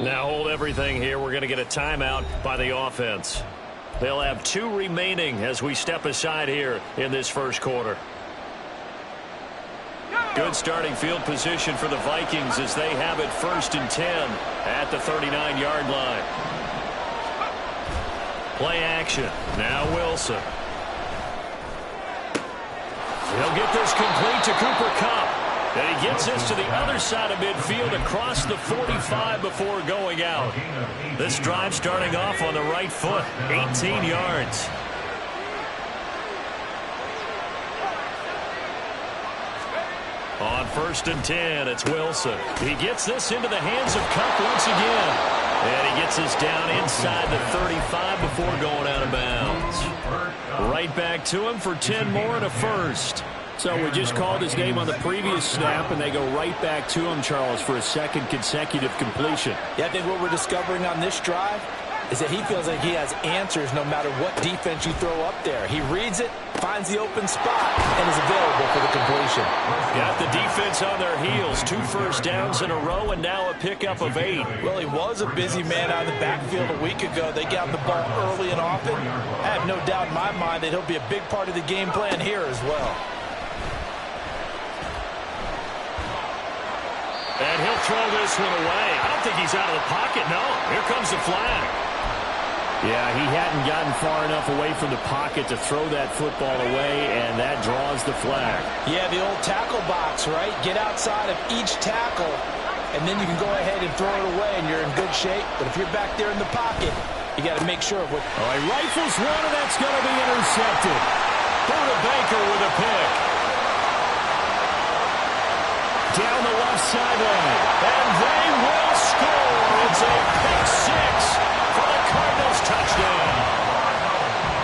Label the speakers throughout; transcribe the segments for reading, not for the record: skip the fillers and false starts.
Speaker 1: Now hold everything here. We're going to get a timeout by the offense. They'll have 2 remaining as we step aside here in this first quarter. Good starting field position for the Vikings as they have it 1st and 10 at the 39-yard line. Play action. Now Wilson. He'll get this complete to Cooper Kupp. And he gets this to the other side of midfield across the 45 before going out. This drive starting off on the right foot. 18 yards. On 1st and 10, it's Wilson. He gets this into the hands of Kupp once again. And he gets this down inside the 35 before going out of bounds. Right back to him for 10 more and a first. So we just called his name on the previous snap, and they go right back to him, Charles, for a 2nd consecutive completion.
Speaker 2: Yeah, I think what we're discovering on this drive is that he feels like he has answers no matter what defense you throw up there. He reads it, finds the open spot, and is available for the completion.
Speaker 1: Got the defense on their heels. 2 first downs in a row, and now a pickup of 8.
Speaker 2: Well, he was a busy man out of the backfield a week ago. They got the ball early and often. I have no doubt in my mind that he'll be a big part of the game plan here as well.
Speaker 1: And he'll throw this one away. I don't think he's out of the pocket, no. Here comes the flag.
Speaker 3: Yeah, he hadn't gotten far enough away from the pocket to throw that football away, and that draws the flag.
Speaker 2: Yeah, the old tackle box, right? Get outside of each tackle, and then you can go ahead and throw it away, and you're in good shape. But if you're back there in the pocket, you got to make sure of what...
Speaker 3: Oh, he rifles one, and that's going to be intercepted.
Speaker 1: Through to Baker with a pick. Down the left sideline, and they will score. It's a pick 6 for the Cardinals touchdown.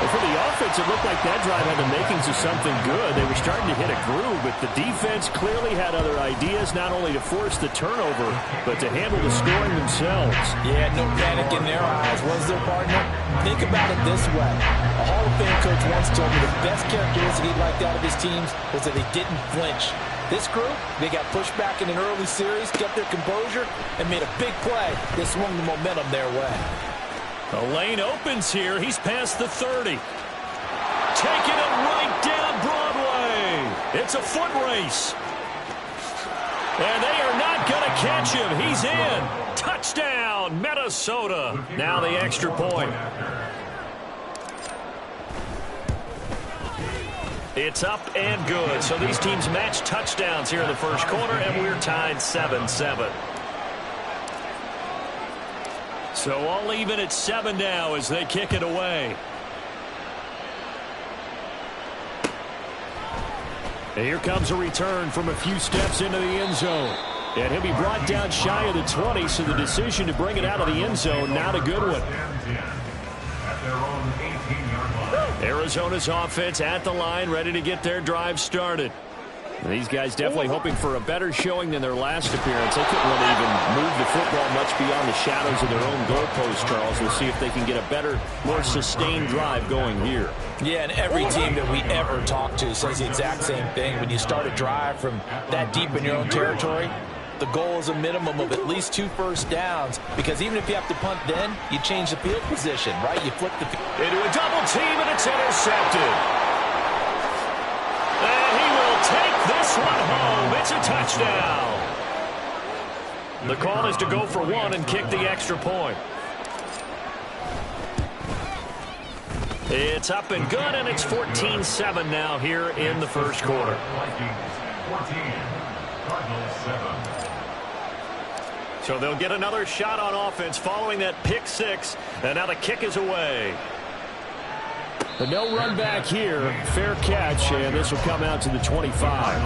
Speaker 3: Well, for the offense, it looked like that drive had the makings of something good. They were starting to hit a groove, but the defense clearly had other ideas, not only to force the turnover, but to handle the scoring themselves.
Speaker 2: Yeah, no panic in their eyes. Was their partner? Think about it this way. A Hall of Fame coach once told me the best characteristic he liked out of his teams was that they didn't flinch. This group, they got pushed back in an early series, kept their composure, and made a big play that swung the momentum their way.
Speaker 1: The lane opens here. He's past the 30. Taking it right down Broadway. It's a foot race. And they are not going to catch him. He's in. Touchdown, Minnesota. Now the extra point. It's up and good. So these teams match touchdowns here in the first quarter, and we're tied 7-7. So all even at 7 now as they kick it away. And here comes a return from a few steps into the end zone. And he'll be brought down shy of the 20, so the decision to bring it out of the end zone, not a good one. Arizona's offense at the line, ready to get their drive started. And these guys definitely hoping for a better showing than their last appearance. They couldn't really even move the football much beyond the shadows of their own goalpost, Charles. We'll see if they can get a better, more sustained drive going here.
Speaker 2: Yeah, and every team that we ever talk to says the exact same thing. When you start a drive from that deep in your own territory, the goal is a minimum of at least 2 first downs, because even if you have to punt then, you change the field position, right? You flip the field.
Speaker 1: Into a double team, and it's intercepted. And he will take this one home. It's a touchdown. The call is to go for 1 and kick the extra point. It's up and good, and it's 14-7 now here in the first quarter. So they'll get another shot on offense following that pick 6, and now the kick is away.
Speaker 3: But no run back here. Fair catch, and this will come out to the 25.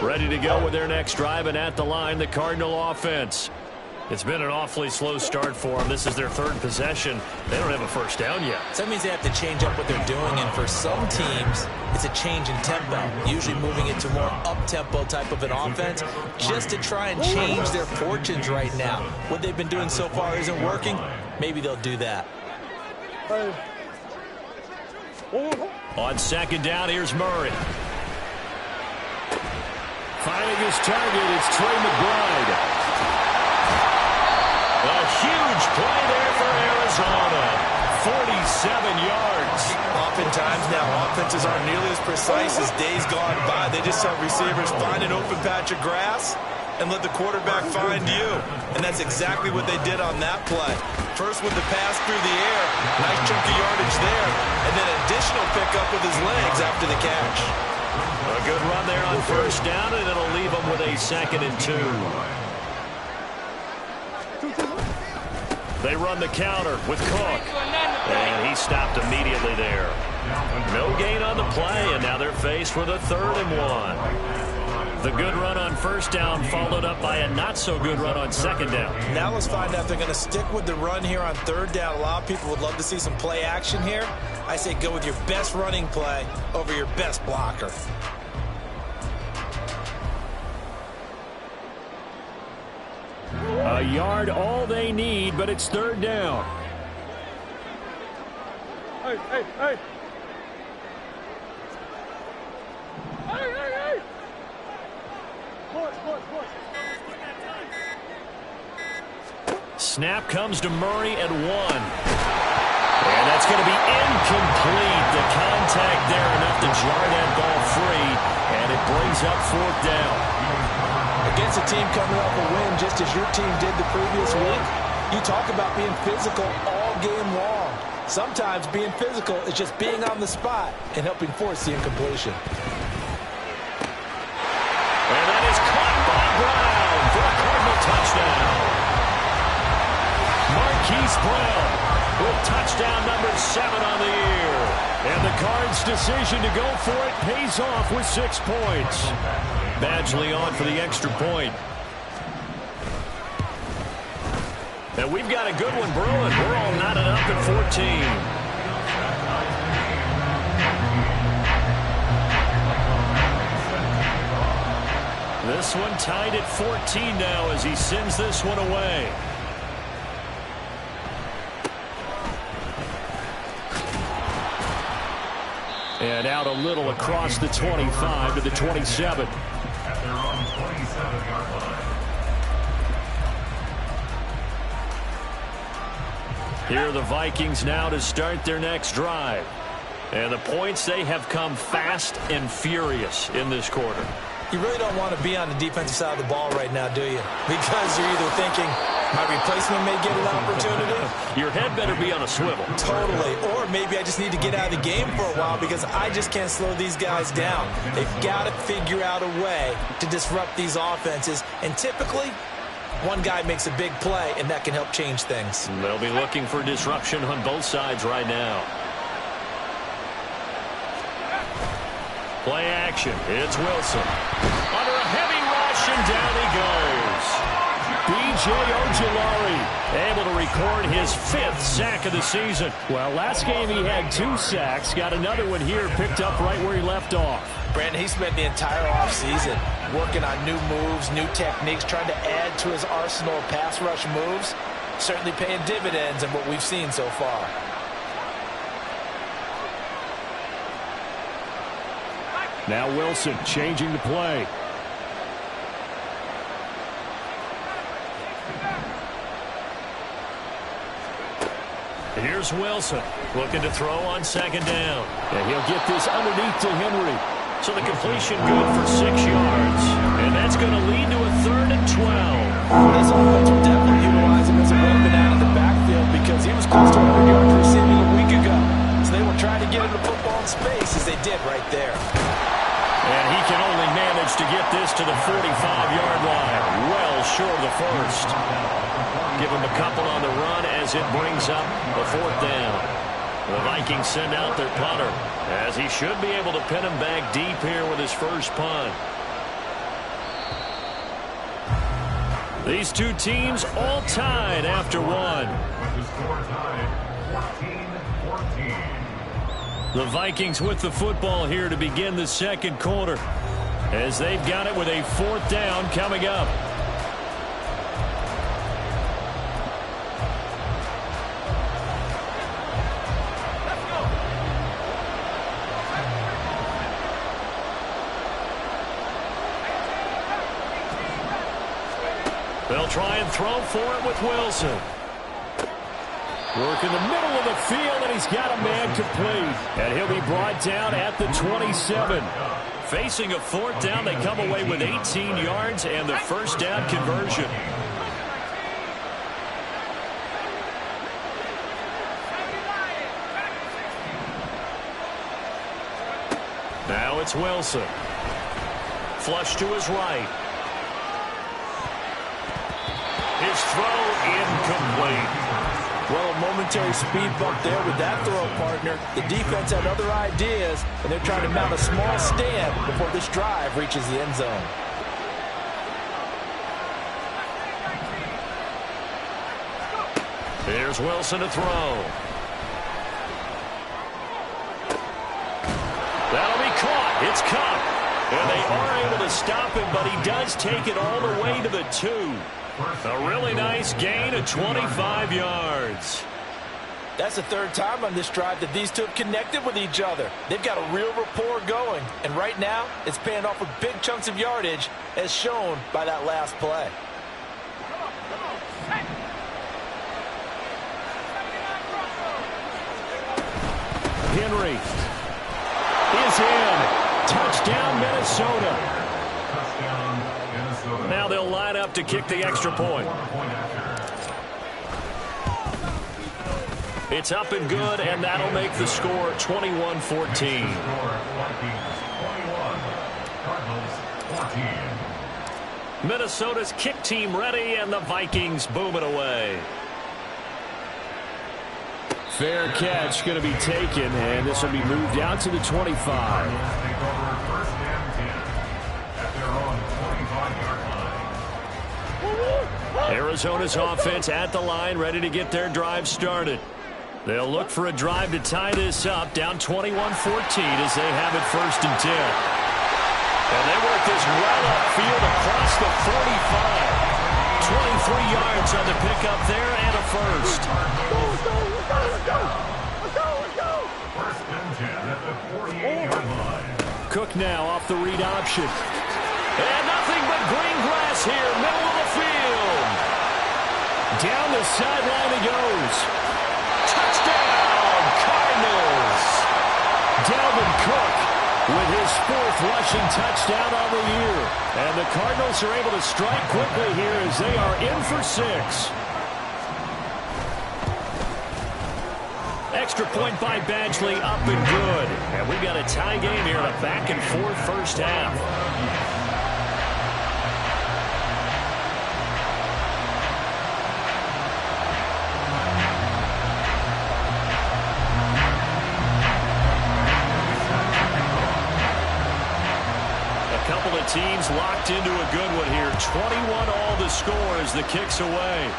Speaker 1: Ready to go with their next drive, and at the line, the Cardinal offense. It's been an awfully slow start for them. This is their 3rd possession. They don't have a first down yet.
Speaker 2: So that means they have to change up what they're doing, and for some teams, it's a change in tempo, usually moving it to more up-tempo type of an offense, just to try and change their fortunes right now. What they've been doing so far isn't working. Maybe they'll do that.
Speaker 1: On 2nd down, here's Murray.
Speaker 3: Finding his target, it's Trey McBride.
Speaker 1: A huge play there for Arizona. 47 yards.
Speaker 2: Oftentimes now, offenses aren't nearly as precise as days gone by. They just have receivers find an open patch of grass and let the quarterback find you. And that's exactly what they did on that play. First with the pass through the air, nice chunk of yardage there, and then additional pickup with his legs after the catch.
Speaker 1: A good run there on first down, and it'll leave them with a 2nd and 2. They run the counter with Cook, and he stopped immediately there. No gain on the play, and now they're faced with a 3rd and 1. The good run on first down followed up by a not-so-good run on 2nd down.
Speaker 2: Now let's find out if they're going to stick with the run here on 3rd down. A lot of people would love to see some play action here. I say go with your best running play over your best blocker.
Speaker 3: A yard all they need, but it's 3rd down.
Speaker 4: Hey, hey, hey. Hey, hey, hey. Push.
Speaker 1: Snap comes to Murray at 1. And that's going to be incomplete. The contact there enough to jar that ball free, and it brings up 4th down.
Speaker 2: Against a team coming off a win just as your team did the previous week, you talk about being physical all game long. Sometimes being physical is just being on the spot and helping force the incompletion.
Speaker 1: And that is caught by Brown for a Cardinal touchdown. Marquise Brown with touchdown number 7 on the year. And the Cards' decision to go for it pays off with 6 points. Badgley on for the extra point. And we've got a good one brewing. We're all knotted up at 14. This one tied at 14 now as he sends this one away. And out a little across the 25 to the 27. Here are the Vikings now to start their next drive. And the points, they have come fast and furious in this quarter.
Speaker 2: You really don't want to be on the defensive side of the ball right now, do you? Because you're either thinking, my replacement may get an opportunity.
Speaker 1: Your head better be on a swivel.
Speaker 2: Totally. Or maybe I just need to get out of the game for a while because I just can't slow these guys down. They've got to figure out a way to disrupt these offenses. And typically, one guy makes a big play, and that can help change things.
Speaker 1: They'll be looking for disruption on both sides right now. Play action. It's Wilson. Under a heavy rush, and down he goes. B.J. Ojulari able to record his 5th sack of the season.
Speaker 3: Well, last game he had 2 sacks. Got another one here, picked up right where he left off.
Speaker 2: Brandon, he spent the entire offseason working on new moves, new techniques, trying to add to his arsenal of pass rush moves. Certainly paying dividends in what we've seen so far.
Speaker 3: Now Wilson changing the play.
Speaker 1: Here's Wilson looking to throw on 2nd down.
Speaker 3: And he'll get this underneath to Henry.
Speaker 1: So the completion good for 6 yards. And that's going to lead to a 3rd and 12.
Speaker 2: This offense will definitely utilize him as a weapon out of the backfield because he was close to 100 yards receiving a week ago. So they will try to get him the football in space as they did right there.
Speaker 1: And he can only manage to get this to the 45-yard line. Well short of the first. Give him a couple on the run as it brings up the 4th down. The Vikings send out their punter as he should be able to pin him back deep here with his first punt. These two teams all tied after one. The Vikings with the football here to begin the 2nd quarter as they've got it with a 4th down coming up. They'll try and throw for it with Wilson.
Speaker 3: Work in the middle of the field, and he's got a man complete. And he'll be brought down at the 27.
Speaker 1: Facing a fourth down, they come away with 18 yards and the first down conversion. Now it's Wilson. Flush to his right. His throw incomplete.
Speaker 2: Well, a momentary speed bump there with that throw, partner. The defense had other ideas, and they're trying to mount a small stand before this drive reaches the end zone.
Speaker 1: Here's Wilson to throw. That'll be caught. It's Cup. And they are able to stop him, but he does take it all the way to the 2. A really nice gain of 25 yards.
Speaker 2: That's the third time on this drive that these two have connected with each other. They've got a real rapport going. And right now, it's paying off with big chunks of yardage, as shown by that last play.
Speaker 3: Henry is in. Touchdown, Minnesota.
Speaker 1: Now they'll line up to kick the extra point. It's up and good, and that'll make the score 21-14. Minnesota's kick team ready, and the Vikings boom it away.
Speaker 3: Fair catch going to be taken, and this will be moved out to the 25.
Speaker 1: Arizona's offense at the line, ready to get their drive started. They'll look for a drive to tie this up, down 21-14 as they have it 1st and 10. And they work this well upfield across the 45. 23 yards on the pickup there and a first.
Speaker 3: Cook now off the read option.
Speaker 1: And nothing but green grass here, middle of the field.
Speaker 3: Down the sideline he goes.
Speaker 1: Touchdown, Cardinals.
Speaker 3: Dalvin Cook with his 4th rushing touchdown on the year. And the Cardinals are able to strike quickly here as they are in for 6.
Speaker 1: Extra point by Badgley, up and good. And we've got a tie game here in a back-and-forth first half. Couple of teams locked into a good one here. 21 all the score as the kick's away.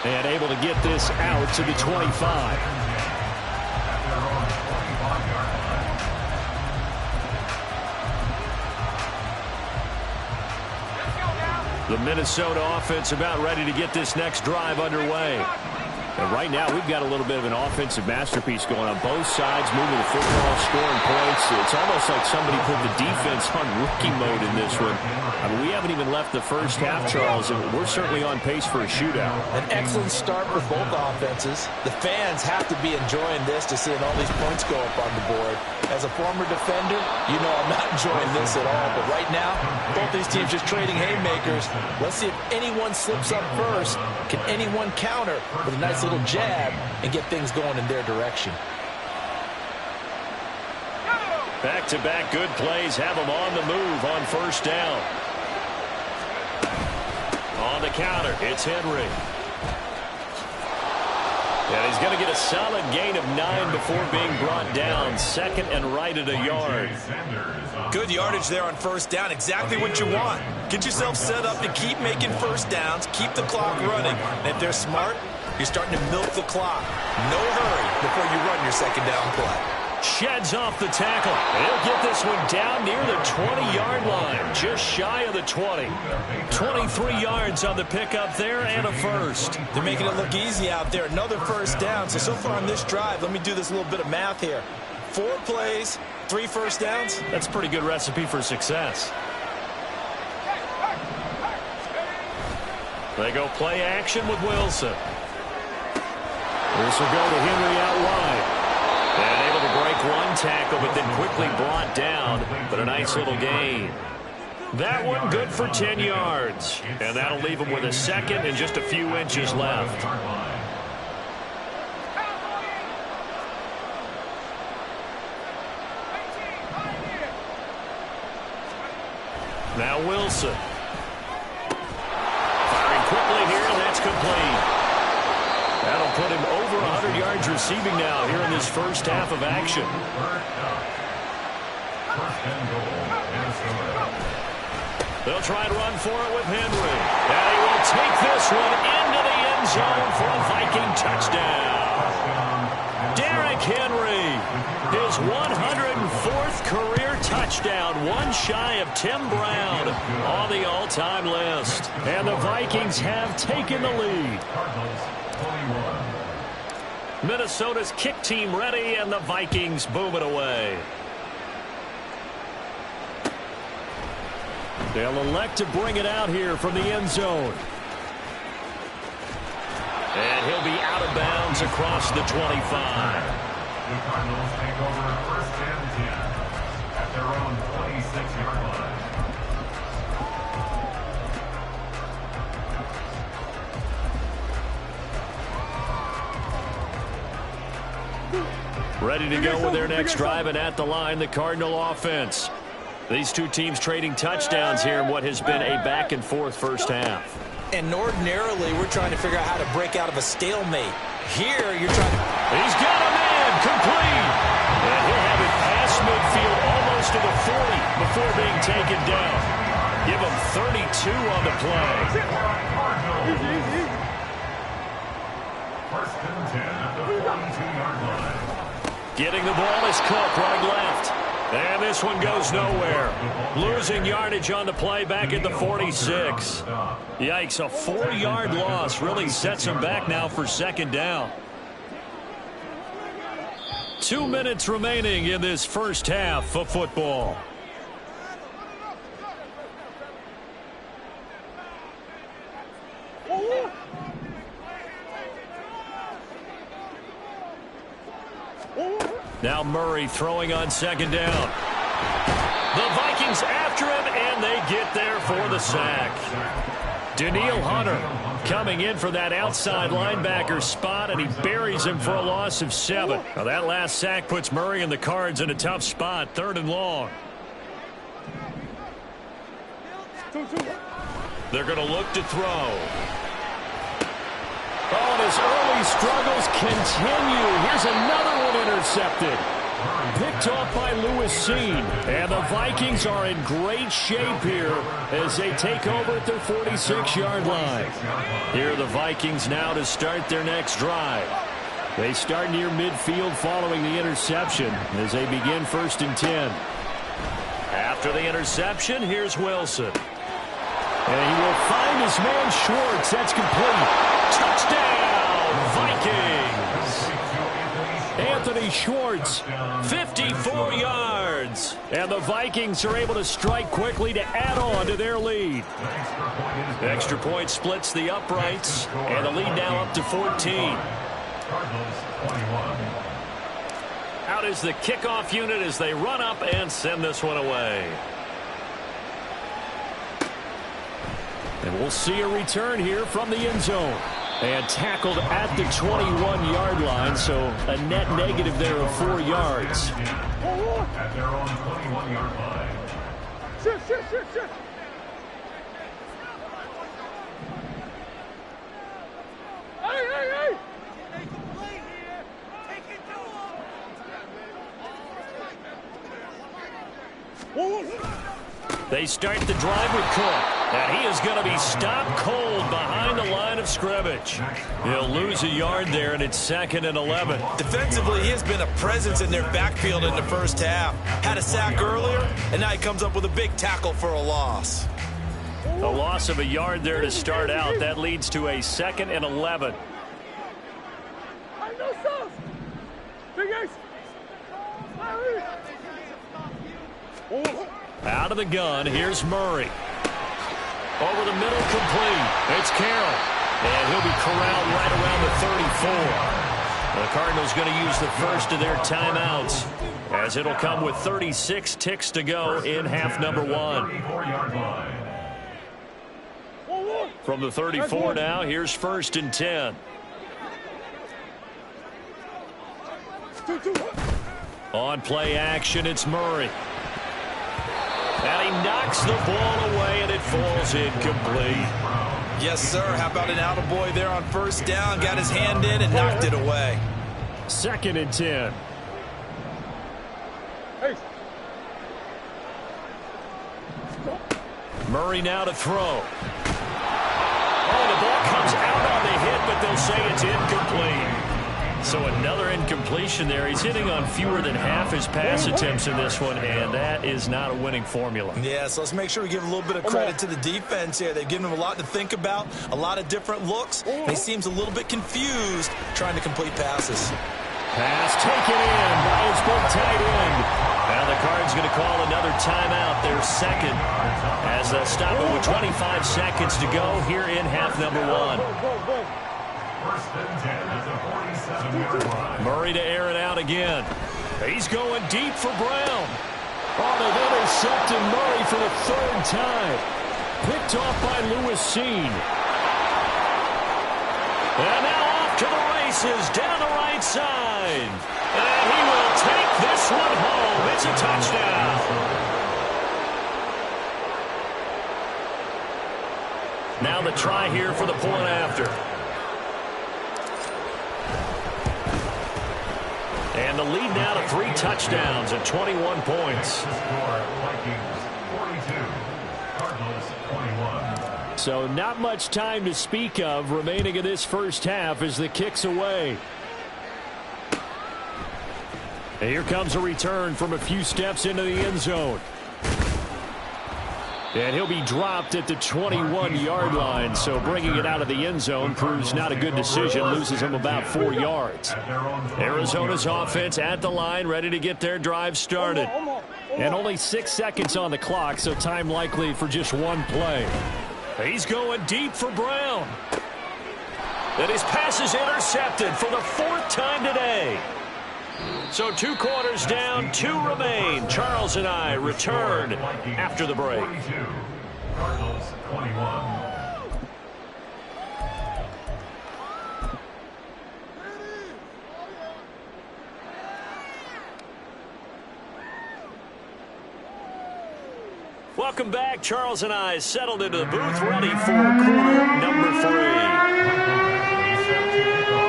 Speaker 3: And able to get this out to the 25.
Speaker 1: The Minnesota offense about ready to get this next drive underway.
Speaker 3: And right now, we've got a little bit of an offensive masterpiece going on both sides, moving the football, scoring points. It's almost like somebody put the defense on rookie mode in this one. I mean, we haven't even left the first half, Charles, and we're certainly on pace for a shootout.
Speaker 2: An excellent start for both offenses. The fans have to be enjoying this to seeing all these points go up on the board. As a former defender, you know I'm not enjoying this at all. But right now, both these teams just trading haymakers. Let's see if anyone slips up first. Can anyone counter with a nice little jab and get things going in their direction?
Speaker 1: Back-to-back good plays have them on the move on first down. On the counter, it's Henry. And he's going to get a solid gain of 9 before being brought down. 2nd and right at a yard.
Speaker 2: Good yardage there on first down. Exactly what you want. Get yourself set up to keep making first downs, keep the clock running. And if they're smart, you're starting to milk the clock. No hurry before you run your second down play.
Speaker 1: Sheds off the tackle. He'll get this one down near the 20-yard line, just shy of the 20. 23 yards on the pickup there and a first.
Speaker 2: They're making it look easy out there. Another first down. So far on this drive, let me do this little bit of math here. 4 plays, 3 first downs?
Speaker 1: That's a pretty good recipe for success. They go play action with Wilson.
Speaker 3: This will go to Henry out wide.
Speaker 1: And able to break one tackle, but then quickly brought down. But a nice little gain. That one good for 10 yards. And that'll leave him with a second and just a few inches left. Now Wilson. Firing quickly here, and that's complete. That'll put him over 100 yards receiving now here in this first half of action. They'll try and run for it with Henry. And he will take this one into the end zone for a Viking touchdown. Derrick Henry, his 104th career touchdown, one shy of Tim Brown on the all-time list.
Speaker 3: And the Vikings have taken the lead.
Speaker 1: Minnesota's kick team ready, and the Vikings boom it away.
Speaker 3: They'll elect to bring it out here from the end zone.
Speaker 1: And he'll be out of bounds across the 25.
Speaker 5: The Cardinals take over first and 10 at their own 26-yard line.
Speaker 1: Ready to go with their next drive, and at the line, the Cardinal offense. These two teams trading touchdowns here in what has been a back-and-forth first half.
Speaker 2: And ordinarily, we're trying to figure out how to break out of a stalemate. Here, you're trying to...
Speaker 1: He's got a man, complete. And he'll have it past midfield almost to the 40 before being taken down. Give him 32 on the play.
Speaker 5: First and 10 at the 42-yard line.
Speaker 1: Getting the ball is Cook, right left. And this one goes nowhere. Losing yardage on the play back at the 46. Yikes, a 4-yard loss really sets him back now for second down. 2 minutes remaining in this first half of football. Now Murray throwing on second down. The Vikings after him, and they get there for the sack. Daniil Hunter coming in for that outside linebacker spot, and he buries him for a loss of 7. Now that last sack puts Murray and the Cards in a tough spot, 3rd and long. They're going to look to throw.
Speaker 3: Oh, and his early struggles continue. Here's another one intercepted. Picked off by Lewis Seen. And the Vikings are in great shape here as they take over at their 46-yard line.
Speaker 1: Here are the Vikings now to start their next drive.
Speaker 3: They start near midfield following the interception as they begin 1st and 10.
Speaker 1: After the interception, here's Wilson.
Speaker 3: And he will find his man Schwartz. That's complete.
Speaker 1: Touchdown, Vikings!
Speaker 3: Anthony Schwartz,
Speaker 1: 54 yards.
Speaker 3: And the Vikings are able to strike quickly to add on to their lead.
Speaker 1: Extra point splits the uprights, and the lead now up to 14. Out is the kickoff unit as they run up and send this one away.
Speaker 3: And we'll see a return here from the end zone. And tackled at the 21-yard line, so a net negative there of 4 yards.
Speaker 5: At their own 21-yard line.
Speaker 4: Shift. Hey! Take it to him.
Speaker 1: They start the drive with Cook. And he is going to be stopped cold behind the line of scrimmage. He'll lose a yard there, and it's 2nd and 11.
Speaker 2: Defensively, he has been a presence in their backfield in the first half. Had a sack earlier, and now he comes up with a big tackle for a loss.
Speaker 1: A loss of a yard there to start out. That leads to a 2nd and 11.
Speaker 4: I know sauce. Big Ace.
Speaker 1: Out of the gun, here's Murray. Over the middle, complete. It's Carroll. And he'll be corralled right around the 34. The Cardinals going to use the first of their timeouts, as it'll come with 36 ticks to go in half number 1. From the 34 now, here's 1st and 10. On play action, it's Murray. And he knocks the ball away, and it falls incomplete.
Speaker 2: Yes, sir. How about an attaboy there on 1st down? Got his hand in and knocked it away.
Speaker 3: 2nd and 10.
Speaker 1: Murray now to throw. Oh, the ball comes out on the hit, but they'll say it's incomplete. So another incompletion there. He's hitting on fewer than half his pass attempts in this one, and that is not a winning formula.
Speaker 2: Yeah, so let's make sure we give a little bit of credit to the defense here. They've given him a lot to think about, a lot of different looks. And he seems a little bit confused trying to complete passes.
Speaker 3: Pass taken in by his big tight end.
Speaker 1: Now the Cards going to call another timeout, their second, as they'll stop it with 25 seconds to go here in half number 1. Murray to air it out again. He's going deep for Brown.
Speaker 3: Oh, they've intercepted Murray for the 3rd time. Picked off by Lewis Seen.
Speaker 1: And now off to the races down the right side. And he will take this one home. It's a touchdown. Now the try here for the point after. And the lead now to 3 touchdowns and 21 points.
Speaker 3: So not much time to speak of remaining in this first half as the kick's away. And here comes a return from a few steps into the end zone. And he'll be dropped at the 21-yard line, so bringing it out of the end zone proves not a good decision, loses him about 4 yards.
Speaker 1: Arizona's offense at the line, ready to get their drive started.
Speaker 3: And only 6 seconds on the clock, so time likely for just one play.
Speaker 1: He's going deep for Brown. And his pass is intercepted for the 4th time today. So 2 quarters down, 2 remain. Charles and I return after the break.
Speaker 5: Cardinals 21.
Speaker 1: Welcome back. Charles and I settled into the booth, ready for quarter number 3.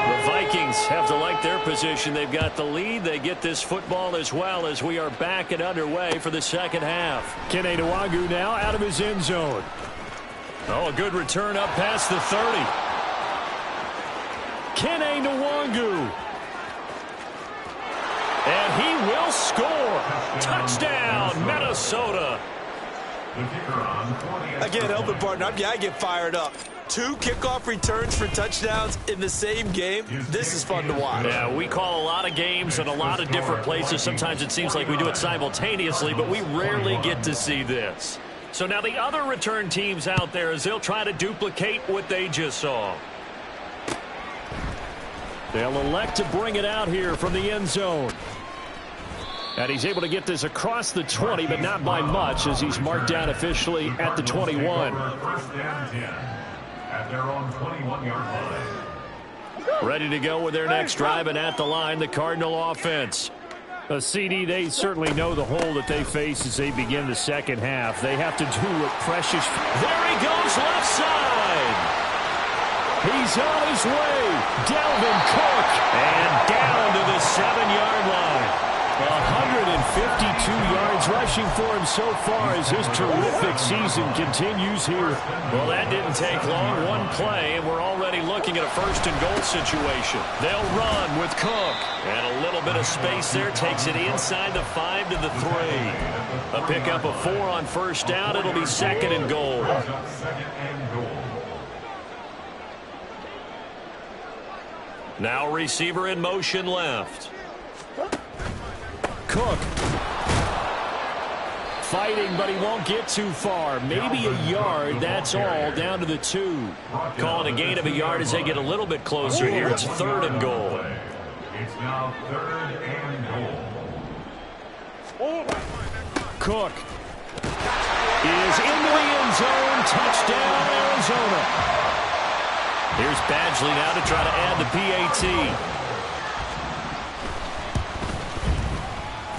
Speaker 1: The Vikings have to like their position. They've got the lead. They get this football as well as we are back and underway for the second half.
Speaker 3: Kene Nwangu now out of his end zone.
Speaker 1: Oh, a good return up past the 30.
Speaker 3: Kene Nwangu.
Speaker 1: And he will score. Touchdown, Minnesota.
Speaker 2: Again, helping partner, I get fired up. 2 kickoff returns for touchdowns in the same game. This is fun to watch.
Speaker 1: Yeah, we call a lot of games in a lot of different places. Sometimes it seems like we do it simultaneously, but we rarely get to see this. So now the other return teams out there, as they'll try to duplicate what they just saw.
Speaker 3: They'll elect to bring it out here from the end zone. And he's able to get this across the 20, but not by much, as he's marked down officially at the 21.
Speaker 5: First and 10 at their own 21-yard line.
Speaker 1: Ready to go with their next drive, and at the line, the Cardinal offense.
Speaker 3: A CD, they certainly know the hole that they face as they begin the second half. They have to do what Precious...
Speaker 1: There he goes, left side.
Speaker 3: He's on his way. Dalvin Cook.
Speaker 1: And down to the 7-yard line.
Speaker 3: 152 yards rushing for him so far as his terrific season continues here.
Speaker 1: Well, that didn't take long. One play, and we're already looking at a 1st and goal situation. They'll run with Cook. And a little bit of space there takes it inside the 5 to the 3. A pickup of 4 on 1st down. It'll be 2nd and goal. Now receiver in motion left.
Speaker 3: Cook. Fighting, but he won't get too far. Maybe a yard, that's all, down to the 2.
Speaker 1: Calling a gain of a yard as they get a little bit closer here. It's 3rd and goal.
Speaker 5: It's now 3rd and goal.
Speaker 3: Cook is into the end zone. Touchdown, Arizona.
Speaker 1: Here's Badgley now to try to add the PAT.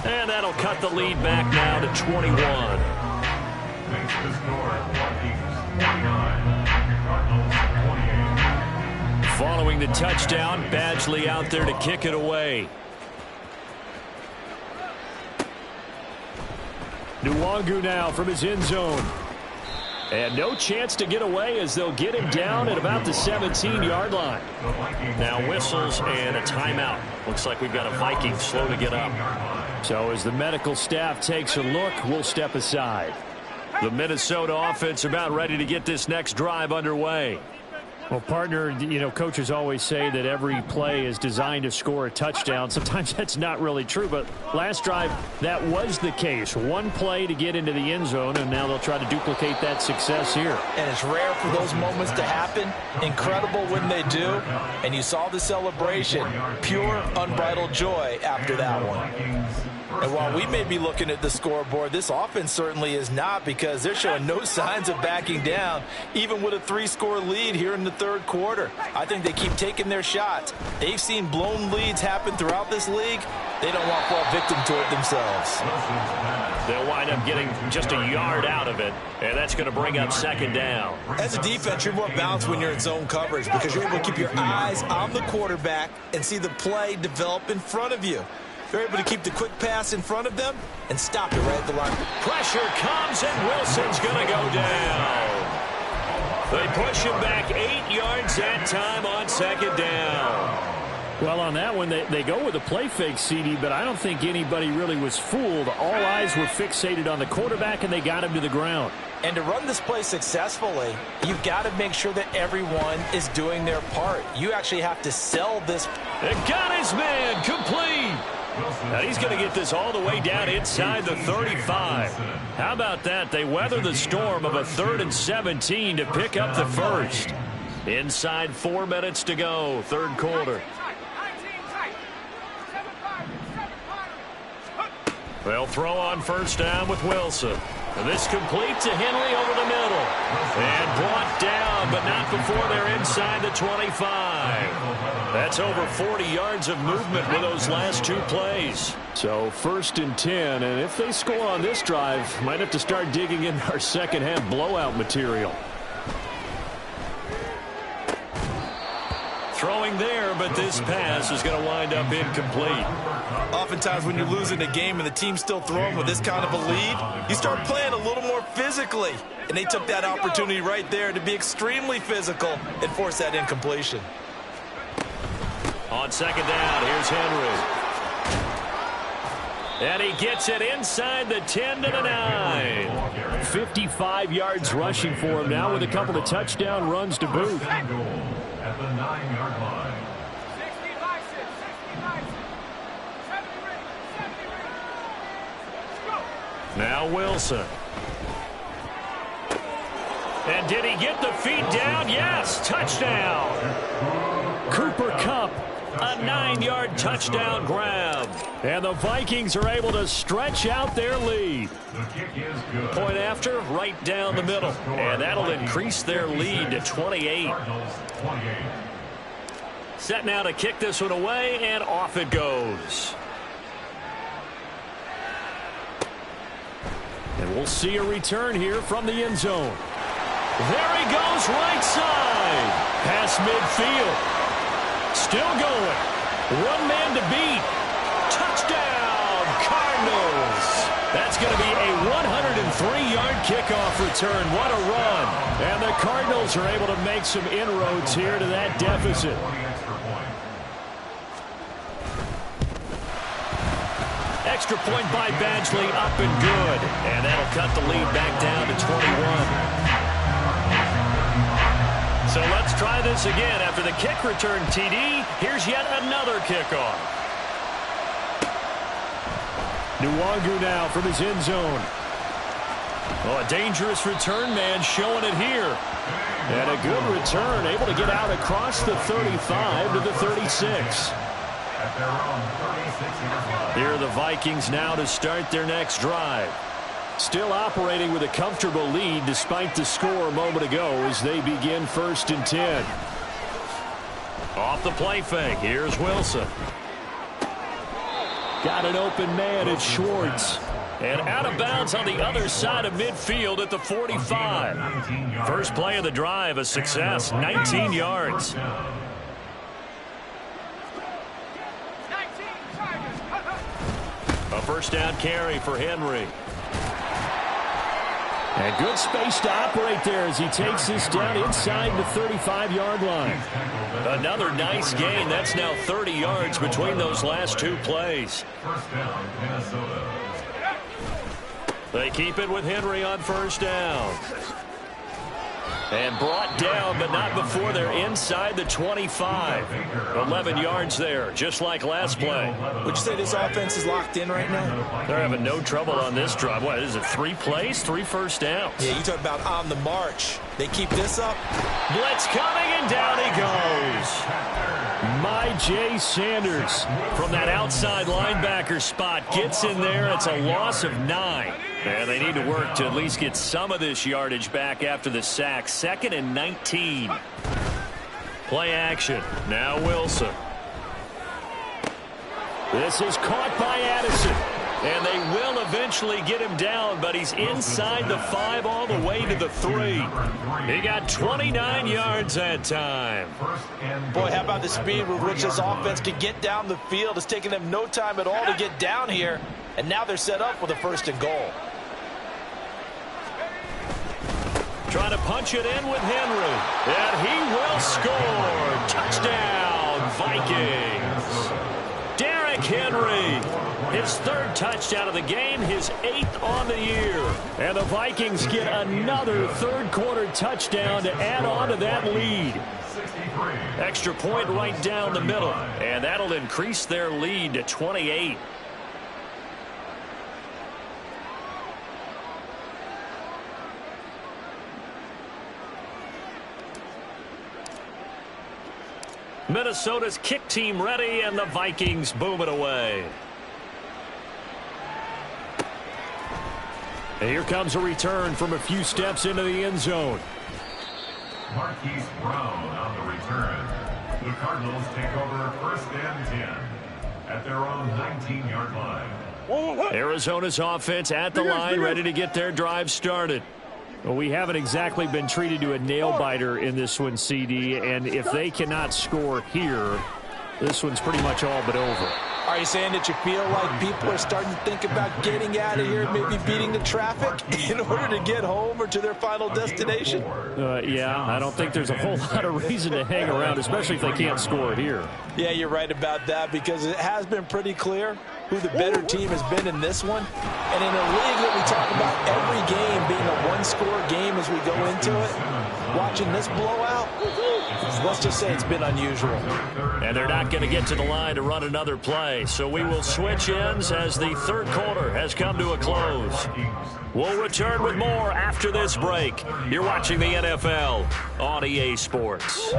Speaker 1: And that'll cut the lead back now to 21.
Speaker 5: Makes the score Vikings 29, Cardinals 28.
Speaker 1: Following the touchdown, Badgley out there to kick it away.
Speaker 3: Nwangu now from his end zone. And no chance to get away as they'll get him down at about the 17-yard line.
Speaker 1: Now whistles and a timeout. Looks like we've got a Viking slow to get up.
Speaker 3: So as the medical staff takes a look, we'll step aside.
Speaker 1: The Minnesota offense about ready to get this next drive underway.
Speaker 3: Well, partner, you know, coaches always say that every play is designed to score a touchdown. Sometimes that's not really true, but last drive, that was the case. One play to get into the end zone, and now they'll try to duplicate that success here.
Speaker 2: And it's rare for those moments to happen. Incredible when they do. And you saw the celebration. Pure, unbridled joy after that one. And while we may be looking at the scoreboard, this offense certainly is not, because they're showing no signs of backing down, even with a 3-score lead here in the third quarter. I think they keep taking their shots. They've seen blown leads happen throughout this league. They don't want to fall victim to it themselves.
Speaker 1: They'll wind up getting just a yard out of it, and that's going to bring up 2nd down.
Speaker 2: As a defense, you're more balanced when you're in zone coverage, because you're able to keep your eyes on the quarterback and see the play develop in front of you. They're able to keep the quick pass in front of them and stop it right at the line.
Speaker 1: Pressure comes, and Wilson's going to go down. They push him back 8 yards that time on 2nd down.
Speaker 3: Well, on that one, they go with a play fake, CD, but I don't think anybody really was fooled. All eyes were fixated on the quarterback, and they got him to the ground.
Speaker 2: And to run this play successfully, you've got to make sure that everyone is doing their part. You actually have to sell this.
Speaker 1: They got his man complete. Now he's going to get this all the way down inside the 35. How about that? They weather the storm of a 3rd and 17 to pick up the first. Inside 4 minutes to go, third quarter. They'll throw on first down with Wilson. And this complete to Henry over the middle. And brought down, but not before they're inside the 25. That's over 40 yards of movement with those last 2 plays.
Speaker 3: So 1st and 10, and if they score on this drive, might have to start digging in our second half blowout material.
Speaker 1: Throwing there, but this pass is going to wind up incomplete.
Speaker 2: Oftentimes when you're losing a game and the team's still throwing with this kind of a lead, you start playing a little more physically. And they took that opportunity right there to be extremely physical and force that incompletion.
Speaker 1: On 2nd down, here's Henry. And he gets it inside the 10 to the 9.
Speaker 3: 55 yards rushing for him now with a couple of touchdown runs to boot.
Speaker 5: At the 9-yard line.
Speaker 1: Now Wilson. And did he get the feet down? Yes, touchdown.
Speaker 3: Cooper Kupp.
Speaker 1: A 9-yard touchdown grab.
Speaker 3: And the Vikings are able to stretch out their lead.
Speaker 5: The kick is good.
Speaker 1: Point after, right down the middle. And that'll increase their lead to 28.
Speaker 5: Cardinals 28.
Speaker 1: Set now to kick this one away, and off it goes.
Speaker 3: And we'll see a return here from the end zone.
Speaker 1: There he goes, right side.
Speaker 3: Past midfield. Still going. One man to beat.
Speaker 1: Touchdown, Cardinals. That's going to be a 103-yard kickoff return. What a run.
Speaker 3: And the Cardinals are able to make some inroads here to that deficit.
Speaker 1: Extra point by Badgley, up and good. And that'll cut the lead back down to 21. So let's try this again. After the kick return TD, here's yet another kickoff.
Speaker 3: Nwangu now from his end zone.
Speaker 1: Oh, a dangerous return man showing it here.
Speaker 3: And a good return, able to get out across the 35 to the 36.
Speaker 1: Here are the Vikings now to start their next drive.
Speaker 3: Still operating with a comfortable lead despite the score a moment ago as they begin 1st and 10.
Speaker 1: Off the play fake, here's Wilson.
Speaker 3: Got an open man at Schwartz.
Speaker 1: And out of bounds on the other side of midfield at the 45. First play of the drive, a success, 19 yards. A first down carry for Henry.
Speaker 3: And good space to operate there as he takes this down inside the 35-yard line.
Speaker 1: Another nice gain. That's now 30 yards between those last two plays.
Speaker 5: First down, Minnesota.
Speaker 1: They keep it with Henry on first down. And brought down, but not before they're inside the 25. 11 yards there, just like last play.
Speaker 2: Would you say this offense is locked in right now?
Speaker 1: They're having no trouble on this drive. What is it, 3 plays, 3 first downs?
Speaker 2: Yeah, you talk about on the march. They keep this up.
Speaker 1: Blitz coming, and down he goes.
Speaker 3: Jay Sanders
Speaker 1: From that outside linebacker spot, gets in there. It's a loss of 9. And they need to work to at least get some of this yardage back after the sack. 2nd and 19. Play action. Now Wilson.
Speaker 3: This is caught by Addison.
Speaker 1: And they will eventually get him down, but he's inside the 5 all the way to the 3. He got 29 yards that time.
Speaker 2: Boy, how about the speed with which this offense can get down the field? It's taking them no time at all to get down here. And now they're set up with a 1st and goal.
Speaker 1: Trying to punch it in with Henry. And he will score. Touchdown, Vikings. Derrick Henry. His 3rd touchdown of the game, his 8th on the year.
Speaker 3: And the Vikings get another 3rd quarter touchdown to add on to that lead.
Speaker 1: Extra point right down the middle. And that'll increase their lead to 28. Minnesota's kick team ready, and the Vikings boom it away.
Speaker 3: And here comes a return from a few steps into the end zone.
Speaker 5: Marquise Brown on the return. The Cardinals take over 1st and 10 at their own 19-yard line.
Speaker 1: Arizona's offense at the line, ready to get their drive started.
Speaker 3: Well, we haven't exactly been treated to a nail-biter in this one, CD, and if they cannot score here, this one's pretty much all but over.
Speaker 2: Are you saying that you feel like people are starting to think about getting out of here, maybe beating the traffic in order to get home or to their final destination?
Speaker 3: Yeah, I don't think there's a whole lot of reason to hang around, especially if they can't score here.
Speaker 2: Yeah, you're right about that, because it has been pretty clear who the better team has been in this one. And in a league that we talk about every game being a one-score game as we go into it, watching this blowout, let's just say it's been unusual.
Speaker 1: And they're not going to get to the line to run another play, so we will switch ends as the 3rd quarter has come to a close. We'll return with more after this break. You're watching the NFL on EA Sports.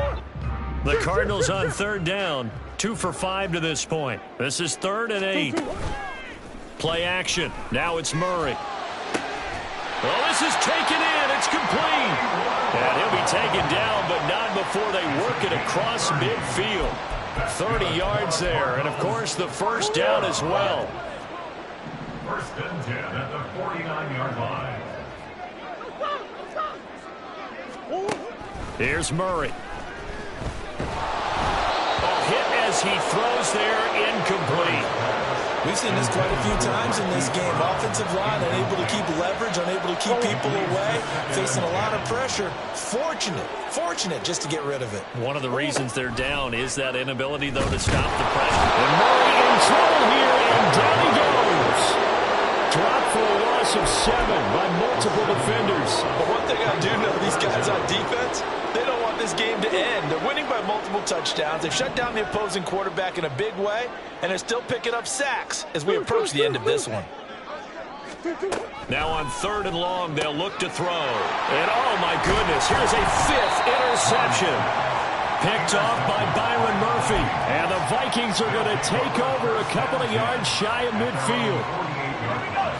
Speaker 1: The Cardinals on 3rd down, 2 for 5 to this point. This is 3rd and 8. Play action. Now it's Murray. Well, this is taken in. It's complete. And he'll be taken down, but not before they work it across midfield. 30 yards there, and, of course, the first down as well.
Speaker 5: 1st and 10 at the 49-yard line.
Speaker 1: Here's Murray. A hit as he throws there, incomplete.
Speaker 2: We've seen this quite a few times in this game. Offensive line unable to keep leverage, unable to keep people away, facing a lot of pressure. Fortunate just to get rid of it.
Speaker 1: One of the reasons they're down is that inability, though, to stop the pressure. And Murray in trouble here, and down he goes.
Speaker 3: Dropped for a loss of 7 by multiple defenders.
Speaker 2: But one thing I do know, these guys on defense, they don't want this this game to end. They're winning by multiple touchdowns. They've shut down the opposing quarterback in a big way, and they're still picking up sacks as we approach the end of this one.
Speaker 1: Now on 3rd and long, they'll look to throw. And oh my goodness, here's a 5th interception. Picked off by Byron Murphy. And the Vikings are going to take over a couple of yards shy of midfield.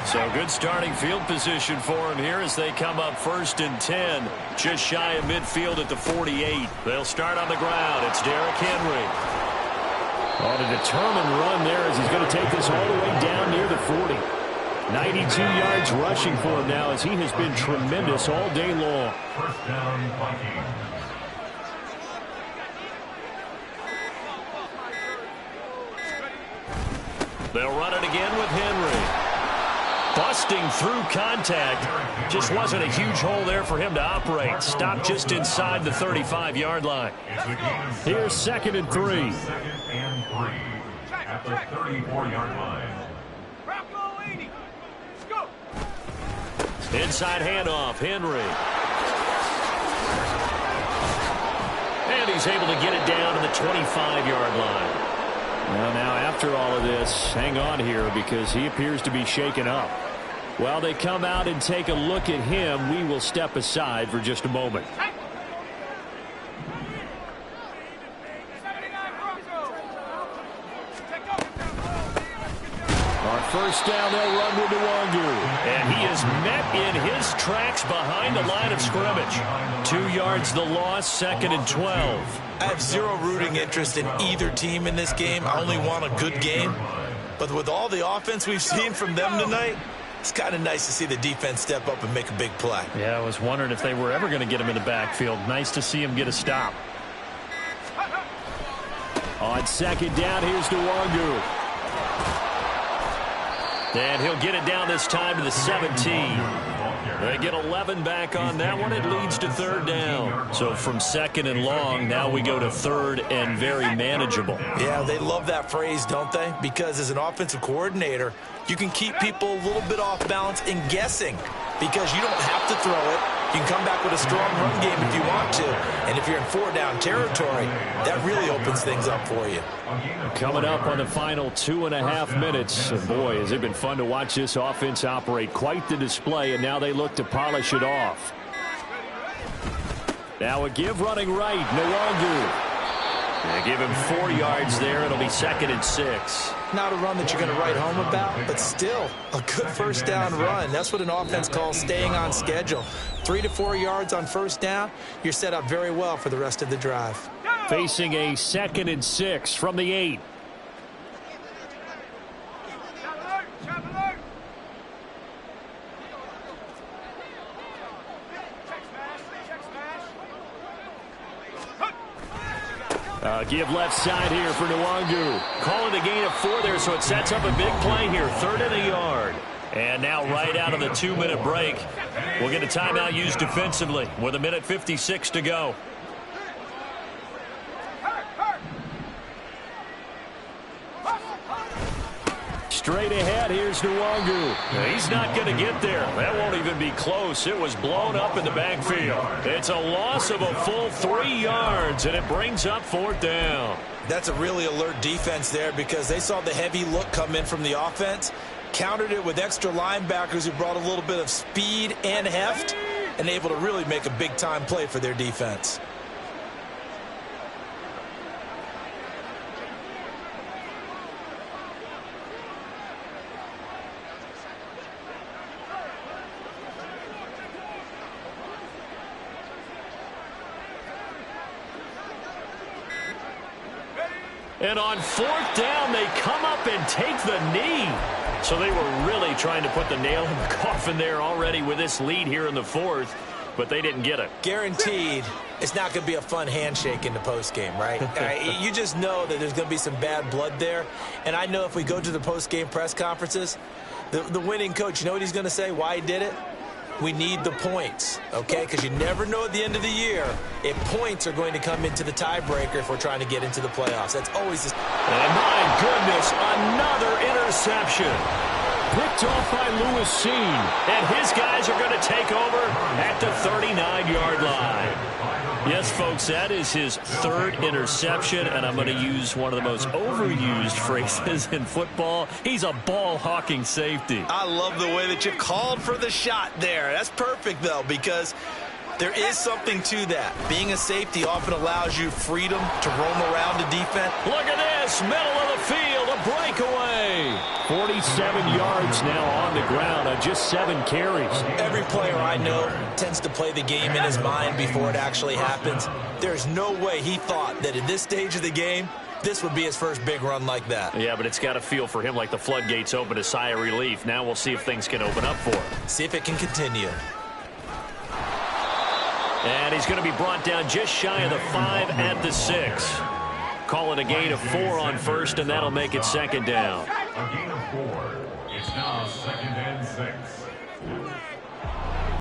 Speaker 1: So good starting field position for them here as they come up 1st and 10. Just shy of midfield at the 48. They'll start on the ground. It's Derrick Henry.
Speaker 3: On a determined run there as he's going to take this all the way down near the 40. 92 yards rushing for him now as he has been tremendous all day long.
Speaker 5: 1st down, Vikings.
Speaker 1: They'll run it again with Henry. Busting through contact. Just wasn't a huge hole there for him to operate. Stopped just inside the 35-yard line.
Speaker 3: Here's 2nd and 3.
Speaker 5: 2nd and 3 at the 34-yard line.
Speaker 1: Inside handoff, Henry. And he's able to get it down to the 25-yard line.
Speaker 3: Well, now after all of this, hang on here because he appears to be shaken up. While they come out and take a look at him, we will step aside for just a moment. On 1st down, they'll run with Nwangu.
Speaker 1: And he is met in his tracks behind the line of scrimmage. 2 yards the loss, 2nd and 12.
Speaker 2: I have zero rooting interest in either team in this game. I only want a good game. But with all the offense we've seen from them tonight, it's kind of nice to see the defense step up and make a big play.
Speaker 1: Yeah, I was wondering if they were ever going to get him in the backfield. Nice to see him get a stop.
Speaker 3: On 2nd down, here's Nwangu.
Speaker 1: And he'll get it down this time to the 17. They get 11 back on that one. It leads to 3rd down. So from 2nd and long, now we go to 3rd and very manageable.
Speaker 2: Yeah, they love that phrase, don't they? Because as an offensive coordinator, you can keep people a little bit off balance and guessing because you don't have to throw it. You can come back with a strong run game if you want to. And if you're in 4-down territory, that really opens things up for you.
Speaker 3: Coming up on the final 2.5 minutes. And boy, has it been fun to watch this offense operate. Quite the display, and now they look to polish it off. Now a give running right, Nwangu.
Speaker 1: They give him 4 yards there. It'll be 2nd and 6.
Speaker 2: Not a run that you're going to write home about, but still a good 1st down run. That's what an offense calls staying on schedule. 3 to 4 yards on 1st down, you're set up very well for the rest of the drive.
Speaker 3: Facing a 2nd and 6 from the 8. Give left side here for Nwangu.
Speaker 1: Calling a gain of 4 there, so it sets up a big play here. 3rd and a yard. And now right out of the 2-minute break, we'll get a timeout used defensively with 1:56 to go.
Speaker 3: Straight ahead, here's Nwangu.
Speaker 1: He's not going to get there. That won't even be close. It was blown up in the backfield. It's a loss of a full 3 yards, and it brings up 4th down.
Speaker 2: That's a really alert defense there because they saw the heavy look come in from the offense, countered it with extra linebackers who brought a little bit of speed and heft, and able to really make a big-time play for their defense.
Speaker 1: And on 4th down, they come up and take the knee. So they were really trying to put the nail in the coffin there already with this lead here in the 4th, but they didn't get it.
Speaker 2: Guaranteed it's not going to be a fun handshake in the postgame, right? You just know that there's going to be some bad blood there. And I know if we go to the postgame press conferences, the winning coach, you know what he's going to say, why he did it? We need the points, okay? Because you never know at the end of the year if points are going to come into the tiebreaker if we're trying to get into the playoffs. That's always the...
Speaker 1: And my goodness, another interception.
Speaker 3: Picked off by Lewis Seen.
Speaker 1: And his guys are going to take over at the 39-yard line. Yes, folks, that is his third interception, and I'm going to use one of the most overused phrases in football. He's a ball-hawking safety.
Speaker 2: I love the way that you called for the shot there. That's perfect, though, because there is something to that. Being a safety often allows you freedom to roam around the defense.
Speaker 1: Look at this, middle of the field, a breakaway.
Speaker 3: 47 yards now on the ground on just 7 carries.
Speaker 2: Every player I know tends to play the game in his mind before it actually happens. There's no way he thought that at this stage of the game, this would be his first big run like that.
Speaker 1: Yeah, but it's got to feel for him like the floodgates open, a sigh of relief. Now we'll see if things can open up for him.
Speaker 2: See if it can continue.
Speaker 1: And he's going to be brought down just shy of the 5 at the 6. Call it a gain of 4 on first, and that'll make it second down.
Speaker 5: A gain of 4. It's now 2nd and 6.